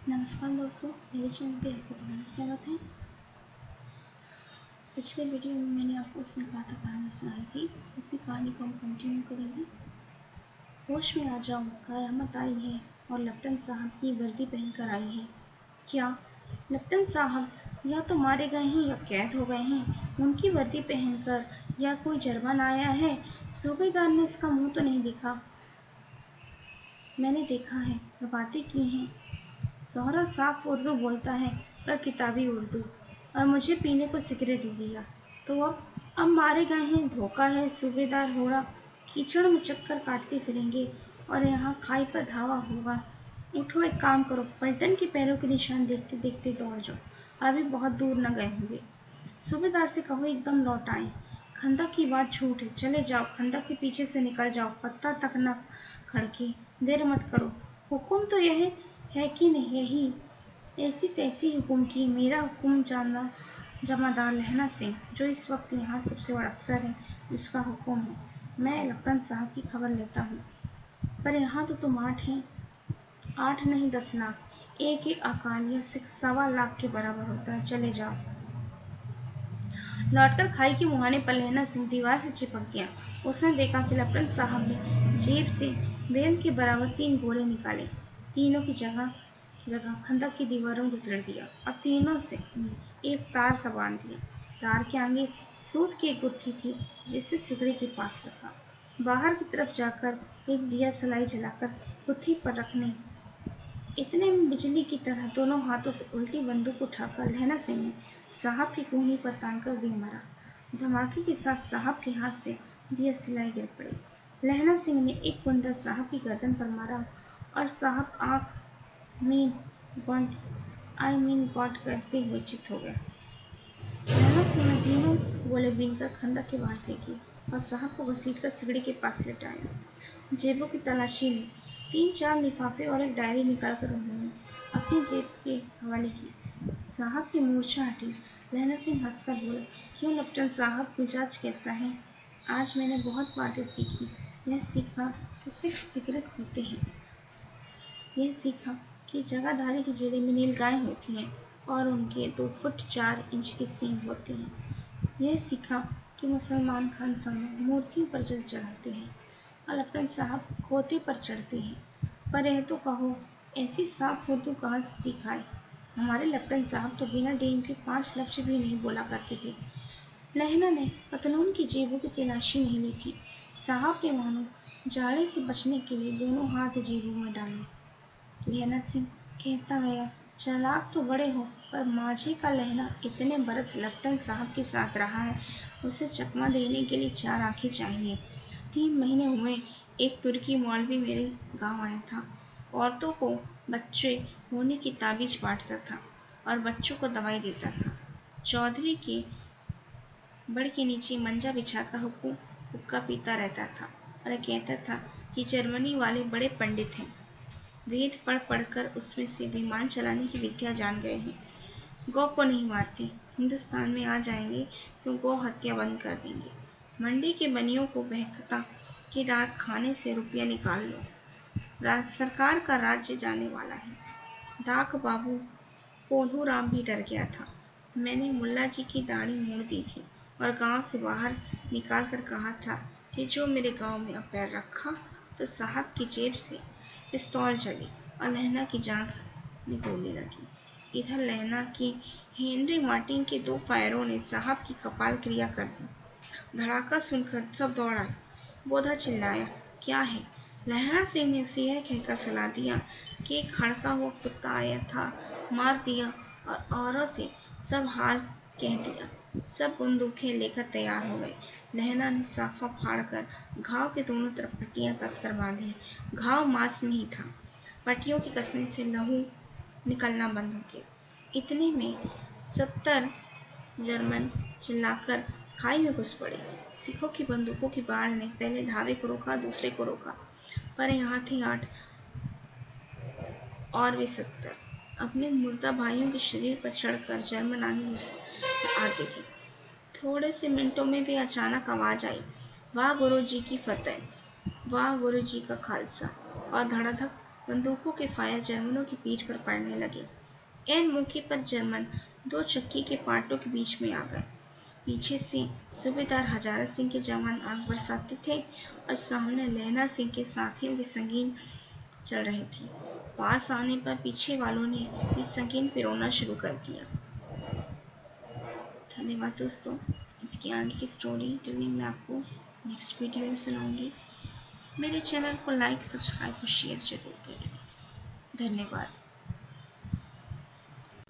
नमस्कार दोस्तों, मेरे चैनल पे आपका दोबारा स्वागत है। पिछले वीडियो में मैंने आपको सिखाता कहानी सुनाई थी, उसी कहानी को हम कंटिन्यू करेंगे। होश में आ जाओ, कयामत आई है और लप्टन साहब की वर्दी पहनकर आई है। क्या लप्टन साहब या तो मारे गए हैं या कैद हो गए हैं, उनकी वर्दी पहनकर, या कोई जर्मन आया है। सूबेदार ने इसका मुंह तो नहीं देखा, मैंने देखा है, बातें की हैं। सोहरा साफ उर्दू बोलता है, पर किताबी उर्दू, और मुझे पीने को सिगरेट दे दिया। तो अब मारे गए हैं, धोखा है। सूबेदार होड़ा कीचड़ में चक्कर काटते फिरेंगे और यहाँ खाई पर धावा होगा। उठो, एक काम करो, पलटन के पैरों के निशान देखते देखते दौड़ जाओ, अभी बहुत दूर न गए होंगे। सूबेदार से कहो एकदम लौट आए। खंदक की बात झूठ है, चले जाओ, खंदक के पीछे से निकल जाओ, पत्ता तक न खड़के, देर मत करो। हुक्म तो यह है कि नहीं, यही ऐसी तैसी हुक्म की। मेरा हुक्म जानना जमादार लहना सिंह, जो इस वक्त यहाँ सबसे बड़ा अफसर है, उसका हुक्म है। मैं लप्टन साहब की खबर लेता हूँ। पर यहाँ तो तुम 8 हैं, 8 नहीं 10 लाख। एक एक अकालिया 1.25 लाख के बराबर होता है। चले जाओ। लौटकर खाई के मुहाने पर लहना सिंह दीवार से चिपक गया। उसने देखा कि लप्टन साहब ने जेब से बेल के बराबर 3 गोले निकाले, तीनों की जगह जगह खंदक की दीवारों को घुसेड़ दिया और तीनों से एक तार सा बांध दिया। तार के आगे सूत की एक गुत्थी थी, जिसे सिगड़ी के पास रखा। बाहर की तरफ जाकर एक दिया सलाई जलाकर गुत्थी पर रखने, इतने में बिजली की तरह दोनों हाथों से उल्टी बंदूक उठाकर लहना सिंह ने साहब की कूहनी पर तानकर दे मारा। धमाके के साथ साहब के हाथ से दिया सिलाई गिर पड़ी। लहना सिंह ने एक कुंदा साहब की गर्दन पर मारा और साहब आई मीन गॉड कहते हुए चित हो गए। लहना सिंह ने तीनों गोले बीनकर खंदक के बाहर फेंकी और साहब को घसीटकर सिगड़ी के पास लेटाया। जेबों की तलाशी ली, 3-4 लिफाफे और एक डायरी निकालकर उन्होंने अपनी जेब के हवाले की। साहब की मूर्छा हटी। लहना सिंह हंसकर बोला, क्यों लप्टन साहब, मिजाज कैसा है? आज मैंने बहुत बातें सीखी। यह सीखा कि सिर्फ सिगरेट पीते हैं, यह सीखा कि जगाधारी की जेल में नीलगाय होती हैं और उनके 2 फुट 4 इंच के सींग होते हैं। यह सीखा कि मुसलमान खान साहब मूर्तियों पर जल चढ़ाते हैं और लप्टन साहब खोते पर चढ़ते हैं। पर यह तो कहो, ऐसी साफ उर्दू कहाँ से सिखाए? हमारे लप्टन साहब तो बिना डेम के 5 लफ्ज भी नहीं बोला करते थे। लहना ने पतलून की जेबों की तलाशी नहीं ली थी। साहब ने मानो जाड़े से बचने के लिए दोनों हाथ जेबों में डाले। लहना सिंह कहता गया, चालाक तो बड़े हो, पर माझी का लहना इतने बरस लप्टन साहब के साथ रहा है, उसे चकमा देने के लिए 4 आंखें चाहिए। 3 महीने हुए, एक तुर्की मौलवी मेरे गांव आया था। औरतों को बच्चे होने की ताबीज बांटता था और बच्चों को दवाई देता था। चौधरी के बड़ के नीचे मंजा बिछाकर हुक्का पीता रहता था और कहता था कि जर्मनी वाले बड़े पंडित हैं, वेद पढ़ पढ़कर उसमें से विमान चलाने की विद्या जान गए हैं। गौ को नहीं मारते, हिंदुस्तान में आ जाएंगे तो गौ हत्या बंद कर देंगे। मंडी के बनियों को बहकता कि डाक खाने से रुपया निकाल लो, सरकार का राज्य जाने वाला है। डाक बाबू कोल्हू राम भी डर गया था। मैंने मुल्ला जी की दाढ़ी मोड़ दी थी और गांव से बाहर निकाल कर कहा था कि जो मेरे गांव में पैर रखा तो साहब की जेब से पिस्तौल चली और लहना की जांघ में गोली लगी। इधर लहना की हेनरी मार्टिन के 2 फायरों ने साहब की कपाल क्रिया कर दी। धड़ाका सुनकर सब दौड़ आए। बोधा चिल्लाया, क्या है? लहना सिंह ने उसे यह कहकर सुला दिया कि एक हड़का हुआ कुत्ता आया था, मार दिया और औरों से सब हाल कह दिया। सब बंदूकें लेकर तैयार हो गए। लहना ने साफा फाड़कर घाव के दोनों तरफ पट्टियां कसकर बांधी। घाव मांस में ही था। पट्टियों के कसने से लहू निकलना बंद हो गया। इतने में 70 जर्मन चिल्लाकर खाई में घुस पड़े। सिखों की बंदूकों की बाढ़ ने पहले धावे को रोका, दूसरे को रोका, पर यहाँ थे 8 और वे 70 अपने मुर्दा भाइयों के शरीर पर चढ़कर जर्मन आगे थे। थोड़े से मिनटों में भी अचानक आवाज आई, वाह गुरु जी की फतेह, वाह गुरु जी का खालसा, और धड़ाधक बंदूकों के फायर जर्मनों की पीठ पर पड़ने लगे। ऐन मौके पर जर्मन 2 चक्की के पार्टों के बीच में आ गए। पीछे से सूबेदार हजारा सिंह के जवान आग बरसाते थे और सामने लहना सिंह के साथियों की संगीन चल रही थी। पास आने पर पीछे वालों ने भी संगीन पिरोना शुरू कर दिया। धन्यवाद दोस्तों। इसकी आगे की स्टोरी टेलिंग मैं आपको नेक्स्ट वीडियो में सुनाऊंगी। मेरे चैनल को लाइक, सब्सक्राइब और शेयर जरूर करें। धन्यवाद।